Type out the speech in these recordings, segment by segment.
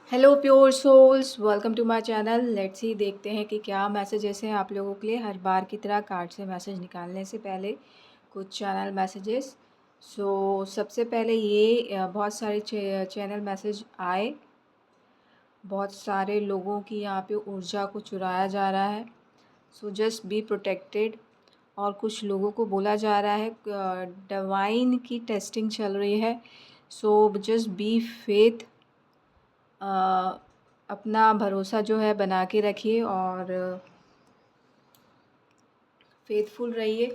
Hello pure souls, welcome to my channel. Let's ही देखते हैं कि क्या मैसेजेस हैं आप लोगों के लिए। हर बार की तरह कार्ड से मैसेज निकालने से पहले कुछ चैनल मैसेजेस। सबसे पहले ये बहुत सारे चैनल मैसेज आए। बहुत सारे लोगों की यहाँ पे ऊर्जा को चुराया जा रहा है। Just be protected. और कुछ लोगों को बोला जा रहा है डिवाइन की टेस्टिंग चल रही है। Just be faith. अपना भरोसा जो है बना के रखिए और फेथफुल रहिए।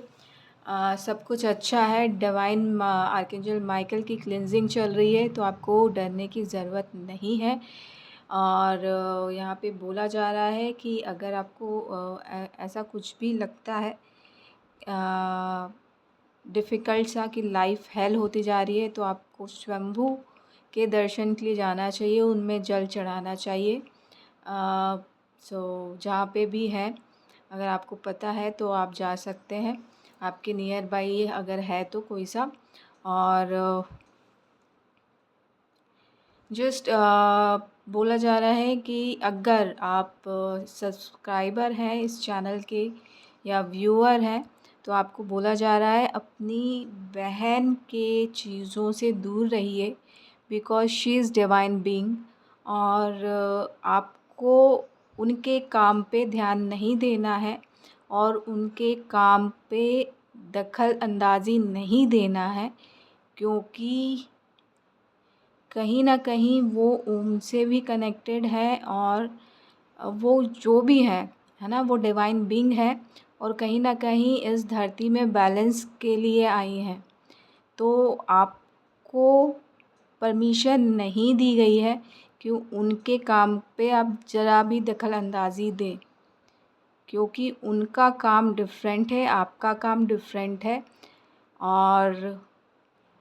सब कुछ अच्छा है। डिवाइन आर्कएंजल माइकल की क्लिनजिंग चल रही है, तो आपको डरने की ज़रूरत नहीं है। और यहाँ पे बोला जा रहा है कि अगर आपको ऐसा कुछ भी लगता है डिफ़िकल्ट सा कि लाइफ हेल होती जा रही है, तो आपको स्वयंभू के दर्शन के लिए जाना चाहिए, उनमें जल चढ़ाना चाहिए। जहाँ पे भी हैं, अगर आपको पता है तो आप जा सकते हैं, आपके नियर बाई अगर है तो कोई सा। और जस्ट बोला जा रहा है कि अगर आप सब्सक्राइबर हैं इस चैनल के या व्यूअर हैं, तो आपको बोला जा रहा है अपनी बहन के चीज़ों से दूर रहिए, because she is divine being. और आपको उनके काम पे ध्यान नहीं देना है और उनके काम पे दखल अंदाज़ी नहीं देना है, क्योंकि कहीं न कहीं वो ओम से भी कनेक्टेड है। और वो जो भी है ना, वो डिवाइन बीइंग है और कहीं न कहीं इस धरती में बैलेंस के लिए आई हैं। तो आपको परमिशन नहीं दी गई है कि उनके काम पे आप ज़रा भी दखल अंदाज़ी दें, क्योंकि उनका काम डिफ़रेंट है, आपका काम डिफ़रेंट है। और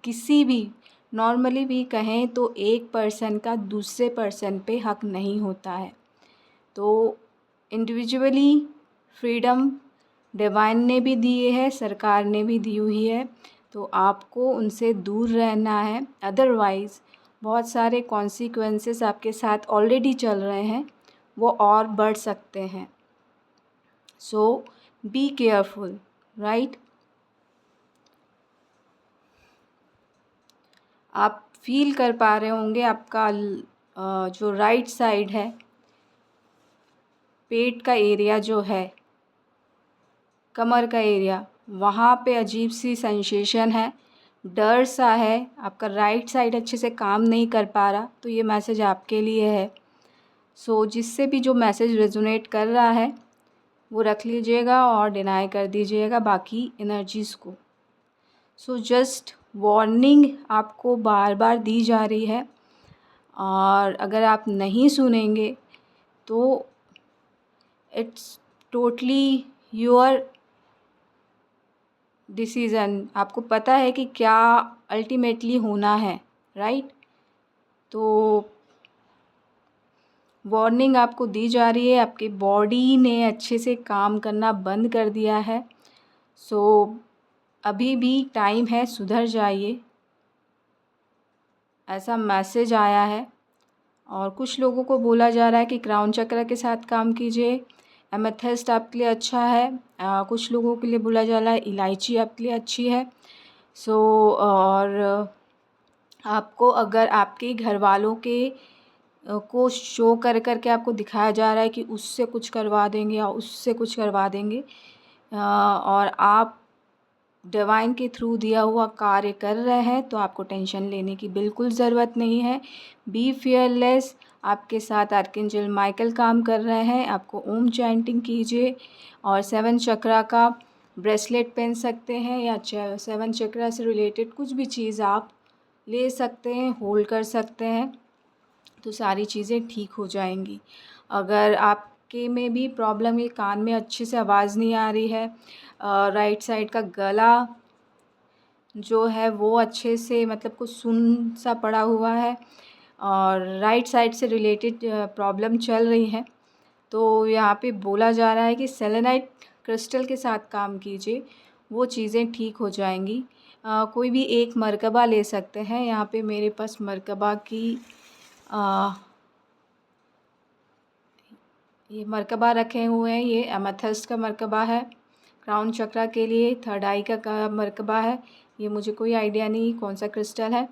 किसी भी नॉर्मली भी कहें तो एक पर्सन का दूसरे पर्सन पे हक नहीं होता है। तो इंडिविजुअली फ्रीडम डिवाइन ने भी दिए है, सरकार ने भी दी हुई है, तो आपको उनसे दूर रहना है। अदरवाइज़ बहुत सारे कॉन्सिक्वेंसेस आपके साथ ऑलरेडी चल रहे हैं, वो और बढ़ सकते हैं। Be careful, right. आप फील कर पा रहे होंगे आपका जो राइट साइड है, पेट का एरिया जो है, कमर का एरिया, वहाँ पे अजीब सी सेंसेशन है, डर सा है। आपका राइट साइड अच्छे से काम नहीं कर पा रहा, तो ये मैसेज आपके लिए है। जिससे भी जो मैसेज रेजोनेट कर रहा है वो रख लीजिएगा और डिनाई कर दीजिएगा बाकी एनर्जीज़ को। जस्ट वार्निंग आपको बार बार दी जा रही है, और अगर आप नहीं सुनेंगे तो इट्स टोटली योर डिसीज़न। आपको पता है कि क्या अल्टीमेटली होना है, राइट। तो वार्निंग आपको दी जा रही है, आपकी बॉडी ने अच्छे से काम करना बंद कर दिया है। अभी भी टाइम है, सुधर जाइए, ऐसा मैसेज आया है। और कुछ लोगों को बोला जा रहा है कि क्राउन चक्र के साथ काम कीजिए, एमेथिस्ट आपके लिए अच्छा है। कुछ लोगों के लिए बोला जा रहा है इलायची आपके लिए अच्छी है। और आपको अगर आपके घर वालों के को शो कर के आपको दिखाया जा रहा है कि उससे कुछ करवा देंगे या उससे कुछ करवा देंगे, और आप डिवाइन के थ्रू दिया हुआ कार्य कर रहे हैं, तो आपको टेंशन लेने की बिल्कुल ज़रूरत नहीं है। Be fearless. आपके साथ आर्कएंजल माइकल काम कर रहे हैं। आपको ओम चैंटिंग कीजिए और 7 चक्रा का ब्रेसलेट पहन सकते हैं, या 7 चक्रा से रिलेटेड कुछ भी चीज़ आप ले सकते हैं, होल्ड कर सकते हैं, तो सारी चीज़ें ठीक हो जाएंगी। अगर आपके में भी प्रॉब्लम है, कान में अच्छे से आवाज़ नहीं आ रही है, राइट साइड का गला जो है वो अच्छे से मतलब कुछ सुन सा पड़ा हुआ है, और राइट साइड से रिलेटेड प्रॉब्लम चल रही है, तो यहाँ पे बोला जा रहा है कि सेलेनाइट क्रिस्टल के साथ काम कीजिए, वो चीज़ें ठीक हो जाएंगी। कोई भी एक मरकबा ले सकते हैं। यहाँ पे मेरे पास मरकबा की ये मरकबा रखे हुए हैं, ये एमेथिस्ट का मरकबा है। क्राउन चक्रा के लिए थर्ड आई का मरकबा है। ये मुझे कोई आइडिया नहीं कौन सा क्रिस्टल है।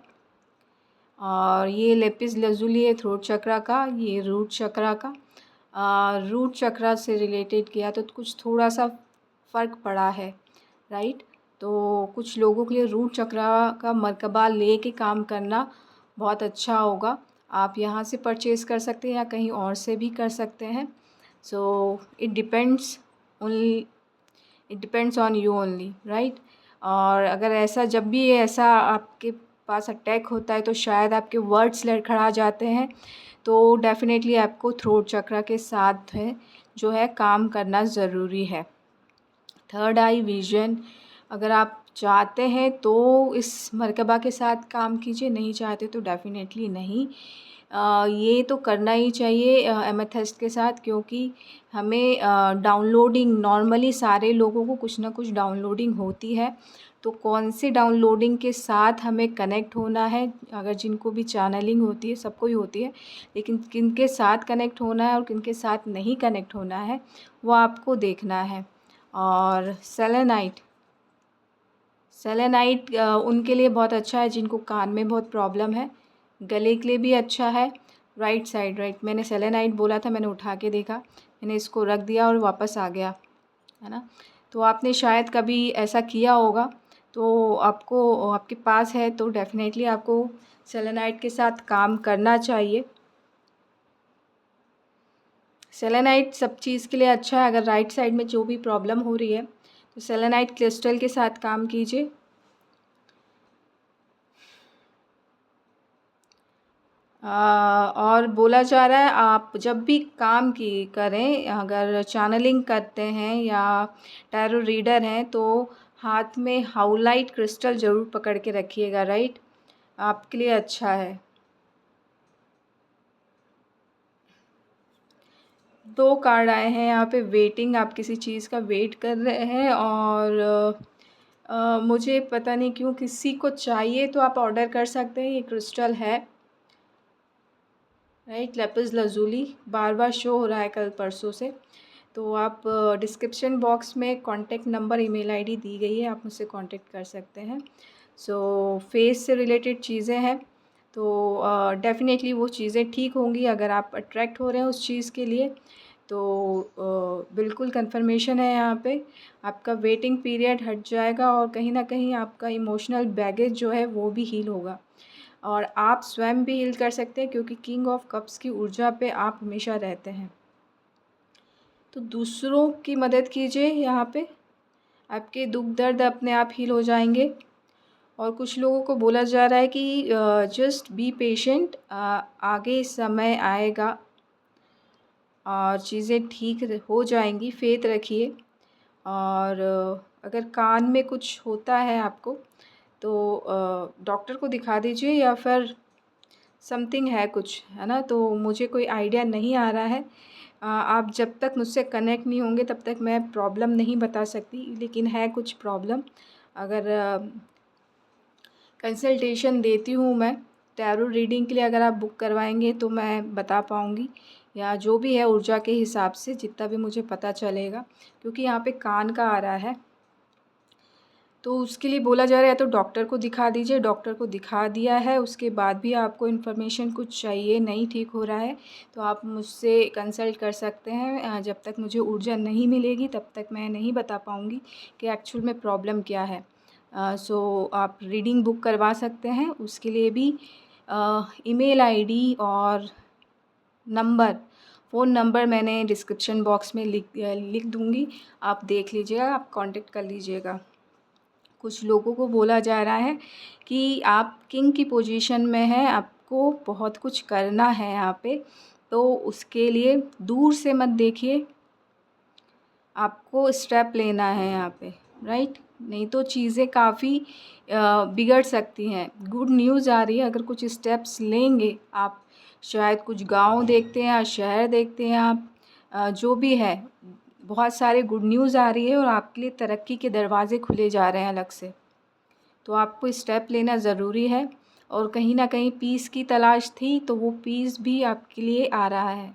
और ये लेपिस लजुली है थ्रोट चक्रा का, ये रूट चक्रा का। रूट चक्रा से रिलेटेड किया तो कुछ थोड़ा सा फ़र्क पड़ा है, राइट। तो कुछ लोगों के लिए रूट चक्रा का मरकबा ले के काम करना बहुत अच्छा होगा। आप यहाँ से परचेज़ कर सकते हैं या कहीं और से भी कर सकते हैं। So it depends on you only, right. और अगर ऐसा जब भी ऐसा आपके पास अटैक होता है तो शायद आपके वर्ड्स लड़खड़ा जाते हैं, तो डेफ़िनेटली आपको थ्रोट चक्रा के साथ है जो है काम करना ज़रूरी है। थर्ड आई विज़न अगर आप चाहते हैं तो इस मरकबा के साथ काम कीजिए, नहीं चाहते तो डेफ़िनेटली नहीं। ये तो करना ही चाहिए एमेथिस्ट के साथ, क्योंकि हमें डाउनलोडिंग नॉर्मली सारे लोगों को कुछ ना कुछ डाउनलोडिंग होती है। तो कौन सी डाउनलोडिंग के साथ हमें कनेक्ट होना है, अगर जिनको भी चैनलिंग होती है, सबको ही होती है, लेकिन किनके साथ कनेक्ट होना है और किनके साथ नहीं कनेक्ट होना है वो आपको देखना है। और सेलेनाइट उनके लिए बहुत अच्छा है जिनको कान में बहुत प्रॉब्लम है, गले के लिए भी अच्छा है। राइट साइड, राइट, मैंने सेलेनाइट बोला था, मैंने उठा के देखा, मैंने इसको रख दिया और वापस आ गया, है ना। तो आपने शायद कभी ऐसा किया होगा, तो आपको आपके पास है तो डेफ़िनेटली आपको सेलेनाइट के साथ काम करना चाहिए। सेलेनाइट सब चीज़ के लिए अच्छा है। अगर राइट साइड में जो भी प्रॉब्लम हो रही है तो सेलेनाइट क्रिस्टल के साथ काम कीजिए। और बोला जा रहा है आप जब भी काम की करें, अगर चैनलिंग करते हैं या टैरो रीडर हैं तो हाथ में हाउलाइट क्रिस्टल ज़रूर पकड़ के रखिएगा, राइट, आपके लिए अच्छा है। 2 कार्ड आए हैं यहाँ पे, वेटिंग, आप किसी चीज़ का वेट कर रहे हैं और मुझे पता नहीं क्यों किसी को चाहिए तो आप ऑर्डर कर सकते हैं। ये क्रिस्टल है, राइट, लेपिस लजुली बार बार शो हो रहा है कल परसों से। तो आप डिस्क्रिप्शन बॉक्स में कॉन्टैक्ट नंबर, ईमेल आईडी दी गई है, आप मुझसे कांटेक्ट कर सकते हैं। सो फेस से रिलेटेड चीज़ें हैं तो डेफ़िनेटली वो चीज़ें ठीक होंगी अगर आप अट्रैक्ट हो रहे हैं उस चीज़ के लिए। तो बिल्कुल कन्फर्मेशन है यहाँ पे, आपका वेटिंग पीरियड हट जाएगा और कहीं ना कहीं आपका इमोशनल बैगेज जो है वो भी हील होगा और आप स्वयं भी हील कर सकते हैं, क्योंकि किंग ऑफ कप्स की ऊर्जा पे आप हमेशा रहते हैं। तो दूसरों की मदद कीजिए, यहाँ पे आपके दुख दर्द अपने आप हील हो जाएंगे। और कुछ लोगों को बोला जा रहा है कि जस्ट बी पेशेंट, आगे समय आएगा और चीज़ें ठीक हो जाएंगी, फेथ रखिए। और अगर कान में कुछ होता है आपको तो डॉक्टर को दिखा दीजिए, या फिर समथिंग है कुछ, है ना, तो मुझे कोई आइडिया नहीं आ रहा है। आप जब तक मुझसे कनेक्ट नहीं होंगे तब तक मैं प्रॉब्लम नहीं बता सकती, लेकिन है कुछ प्रॉब्लम। अगर कंसल्टेशन देती हूँ मैं टैरो रीडिंग के लिए, अगर आप बुक करवाएंगे तो मैं बता पाऊँगी, या जो भी है ऊर्जा के हिसाब से जितना भी मुझे पता चलेगा, क्योंकि यहाँ पे कान का आ रहा है। तो उसके लिए बोला जा रहा है तो डॉक्टर को दिखा दीजिए। डॉक्टर को दिखा दिया है, उसके बाद भी आपको इन्फॉर्मेशन कुछ चाहिए, नहीं ठीक हो रहा है, तो आप मुझसे कंसल्ट कर सकते हैं। जब तक मुझे ऊर्जा नहीं मिलेगी तब तक मैं नहीं बता पाऊँगी कि एक्चुअल में प्रॉब्लम क्या है। सो आप रीडिंग बुक करवा सकते हैं, उसके लिए भी ईमेल आईडी और नंबर, फ़ोन नंबर मैंने डिस्क्रिप्शन बॉक्स में लिख दूँगी, आप देख लीजिएगा, आप कांटेक्ट कर लीजिएगा। कुछ लोगों को बोला जा रहा है कि आप किंग की पोजीशन में हैं, आपको बहुत कुछ करना है यहाँ पे, तो उसके लिए दूर से मत देखिए, आपको स्टेप लेना है यहाँ पे, राइट, नहीं तो चीज़ें काफ़ी बिगड़ सकती हैं। गुड न्यूज़ आ रही है, अगर कुछ स्टेप्स लेंगे आप, शायद कुछ गांव देखते हैं या शहर देखते हैं आप, जो भी है, बहुत सारे गुड न्यूज़ आ रही है और आपके लिए तरक्की के दरवाज़े खुले जा रहे हैं अलग से। तो आपको स्टेप लेना ज़रूरी है, और कहीं ना कहीं पीस की तलाश थी तो वो पीस भी आपके लिए आ रहा है।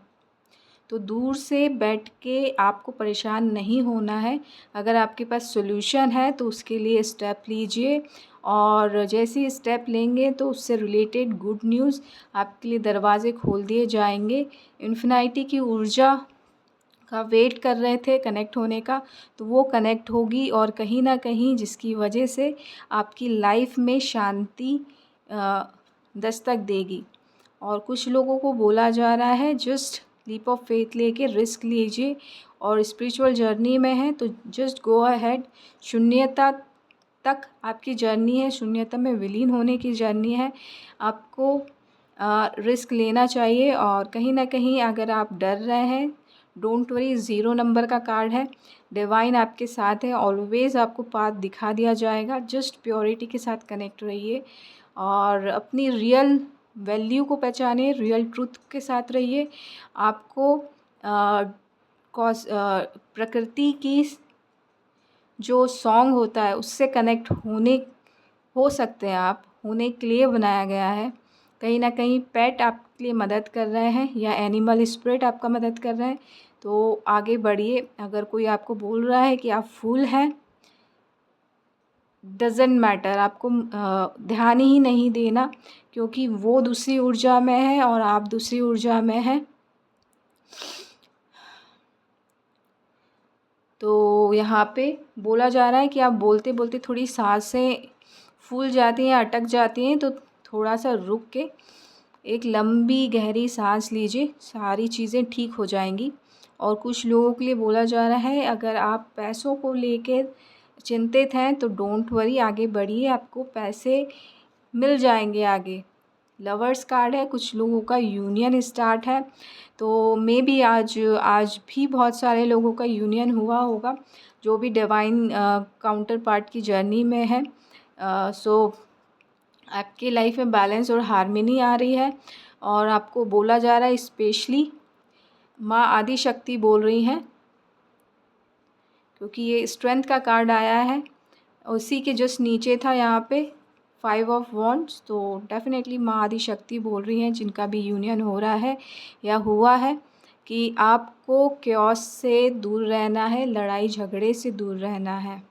तो दूर से बैठ के आपको परेशान नहीं होना है। अगर आपके पास सॉल्यूशन है तो उसके लिए स्टेप लीजिए, और जैसे ही स्टेप लेंगे तो उससे रिलेटेड गुड न्यूज़ आपके लिए दरवाज़े खोल दिए जाएंगे। इन्फिनिटी की ऊर्जा का वेट कर रहे थे कनेक्ट होने का, तो वो कनेक्ट होगी, और कहीं ना कहीं जिसकी वजह से आपकी लाइफ में शांति दस्तक देगी। और कुछ लोगों को बोला जा रहा है जस्ट लीप ऑफ फेथ लेके रिस्क लीजिए, और स्पिरिचुअल जर्नी में है तो जस्ट गो अहेड। शून्यता तक आपकी जर्नी है, शून्यता में विलीन होने की जर्नी है। आपको रिस्क लेना चाहिए, और कहीं ना कहीं अगर आप डर रहे हैं, डोंट वरी, 0 नंबर का कार्ड है। डिवाइन आपके साथ है, ऑलवेज़ आपको पाथ दिखा दिया जाएगा। जस्ट प्योरिटी के साथ कनेक्ट रहिए और अपनी रियल वैल्यू को पहचानिए, रियल ट्रुथ के साथ रहिए। आपको प्रकृति की जो सॉन्ग होता है उससे कनेक्ट हो सकते हैं आप, होने के लिए बनाया गया है। कहीं ना कहीं पेट आपके लिए मदद कर रहे हैं, या एनिमल स्पिरिट आपका मदद कर रहे हैं, तो आगे बढ़िए। अगर कोई आपको बोल रहा है कि आप फूल हैं, डजेंट मैटर, आपको ध्यान ही नहीं देना, क्योंकि वो दूसरी ऊर्जा में है और आप दूसरी ऊर्जा में हैं। तो यहाँ पे बोला जा रहा है कि आप बोलते बोलते थोड़ी सांसें फूल जाती हैं, अटक जाती हैं, तो थोड़ा सा रुक के एक लंबी गहरी सांस लीजिए, सारी चीज़ें ठीक हो जाएंगी। और कुछ लोगों के लिए बोला जा रहा है अगर आप पैसों को लेकर चिंतित हैं तो डोंट वरी, आगे बढ़िए, आपको पैसे मिल जाएंगे आगे। लवर्स कार्ड है, कुछ लोगों का यूनियन स्टार्ट है, तो मे बी आज भी बहुत सारे लोगों का यूनियन हुआ होगा जो भी डिवाइन काउंटर पार्ट की जर्नी में है। सो आपकी लाइफ में बैलेंस और हार्मनी आ रही है, और आपको बोला जा रहा है, स्पेशली माँ आदि शक्ति बोल रही हैं, क्योंकि ये स्ट्रेंथ का कार्ड आया है। उसी के जस्ट नीचे था यहाँ पे 5 ऑफ वॉन्ड्स, तो डेफिनेटली माँ आदि शक्ति बोल रही हैं जिनका भी यूनियन हो रहा है या हुआ है, कि आपको क्योस से दूर रहना है, लड़ाई झगड़े से दूर रहना है।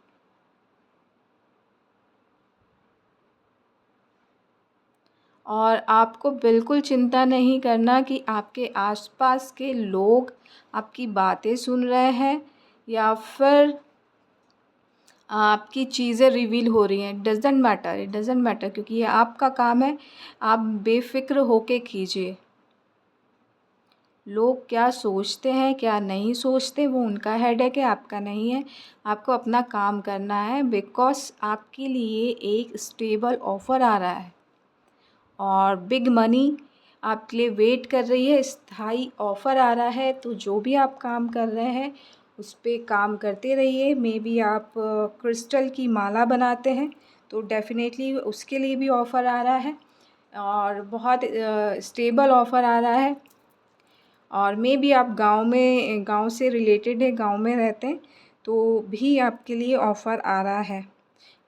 और आपको बिल्कुल चिंता नहीं करना कि आपके आसपास के लोग आपकी बातें सुन रहे हैं या फिर आपकी चीज़ें रिवील हो रही हैं। Doesn't matter, it doesn't matter, क्योंकि ये आपका काम है। आप बेफ़िक्र होके कीजिए। लोग क्या सोचते हैं क्या नहीं सोचते वो उनका हेडेक है, आपका नहीं है। आपको अपना काम करना है, बिकॉज़ आपके लिए एक स्टेबल ऑफ़र आ रहा है और बिग मनी आपके लिए वेट कर रही है। स्थायी ऑफ़र आ रहा है, तो जो भी आप काम कर रहे हैं उस पे काम करते रहिए। मे बी आप क्रिस्टल की माला बनाते हैं तो डेफ़िनेटली उसके लिए भी ऑफ़र आ रहा है, और बहुत स्टेबल ऑफ़र आ रहा है। और मे बी आप गांव से रिलेटेड है, गांव में रहते हैं, तो भी आपके लिए ऑफ़र आ रहा है।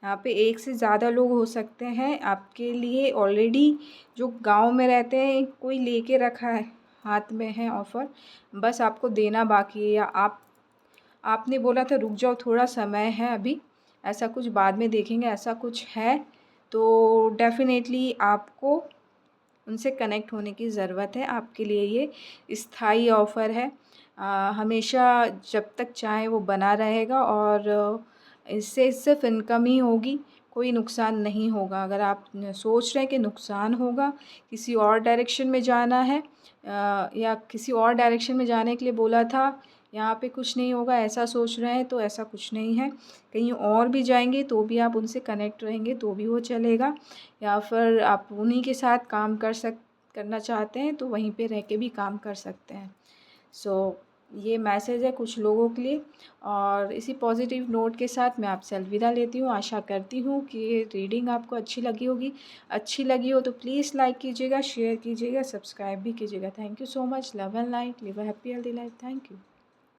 यहाँ पे एक से ज़्यादा लोग हो सकते हैं आपके लिए, ऑलरेडी जो गांव में रहते हैं कोई लेके रखा है, हाथ में है ऑफ़र, बस आपको देना बाकी है, या आपने बोला था रुक जाओ थोड़ा समय है अभी, ऐसा कुछ बाद में देखेंगे, ऐसा कुछ है। तो डेफ़िनेटली आपको उनसे कनेक्ट होने की ज़रूरत है। आपके लिए ये स्थायी ऑफ़र है, हमेशा जब तक चाहे वो बना रहेगा, और इससे सिर्फ इनकम ही होगी, कोई नुकसान नहीं होगा। अगर आप सोच रहे हैं कि नुकसान होगा, किसी और डायरेक्शन में जाना है, या किसी और डायरेक्शन में जाने के लिए बोला था, यहाँ पे कुछ नहीं होगा ऐसा सोच रहे हैं, तो ऐसा कुछ नहीं है। कहीं और भी जाएंगे तो भी आप उनसे कनेक्ट रहेंगे तो भी वो चलेगा, या फिर आप उन्हीं के साथ काम करना चाहते हैं तो वहीं पे रह के भी काम कर सकते हैं। सो ये मैसेज है कुछ लोगों के लिए, और इसी पॉजिटिव नोट के साथ मैं आपसे अलविदा लेती हूँ। आशा करती हूँ कि ये रीडिंग आपको अच्छी लगी होगी। अच्छी लगी हो तो प्लीज़ लाइक कीजिएगा, शेयर कीजिएगा, सब्सक्राइब भी कीजिएगा। Thank you so much. Love and light, live a happy healthy life. Thank you.